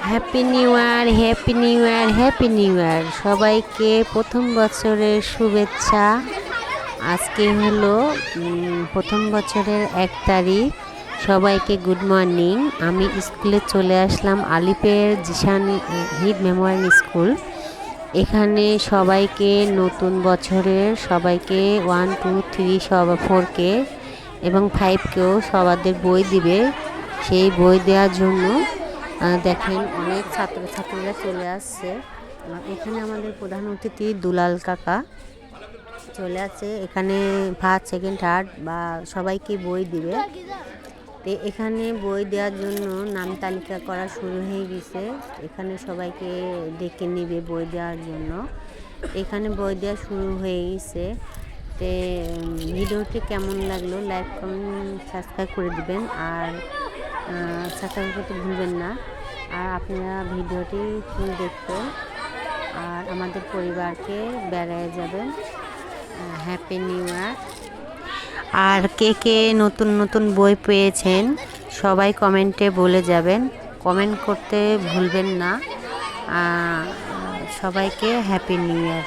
Happy new year, happy new year, happy new year. সবাইকে প্রথম বছরের শুভেচ্ছা। আজকে হলো প্রথম বছরের 1 তারিখ। সবাইকে গুড মর্নিং। আমি স্কুলে চলে আসলাম, আলিপের জিশান হিদ মেমোরিয়াল স্কুল। এখানে সবাইকে নতুন বছরের সবাইকে 1, 2, 3 4কে এবং 5কেও সবাদের বই দিবে। সেই বই দেওয়ার জন্য দেখেন অনেক ছাত্রছাত্রীরা চলে আসছে। এখানে আমাদের প্রধান অতিথি দুলাল কাকা চলে আসছে। এখানে ফার্স্ট, সেকেন্ড, থার্ড বা সবাইকে বই দিবে। তো এখানে বই দেওয়ার জন্য নাম তালিকা করা শুরু হয়ে গেছে। এখানে সবাইকে ডেকে নিবে বই দেওয়ার জন্য। এখানে বই দেওয়া শুরু হয়ে গেছে। তো ভিডিওটি কেমন লাগলো লাইক, কমেন্ট, সাবস্ক্রাইব করে দিবেন। আর সাবস্ক্রাইব করতে ভুলবেন না। আর আপনারা ভিডিওটি ফুল দেখবেন আর আমাদের পরিবারকে বেড়ায় যাবেন। Happy new year. আর কে কে নতুন নতুন বই পেয়েছেন সবাই কমেন্টে বলে যাবেন। কমেন্ট করতে ভুলবেন না। সবাইকে হ্যাপি নিউ ইয়ার।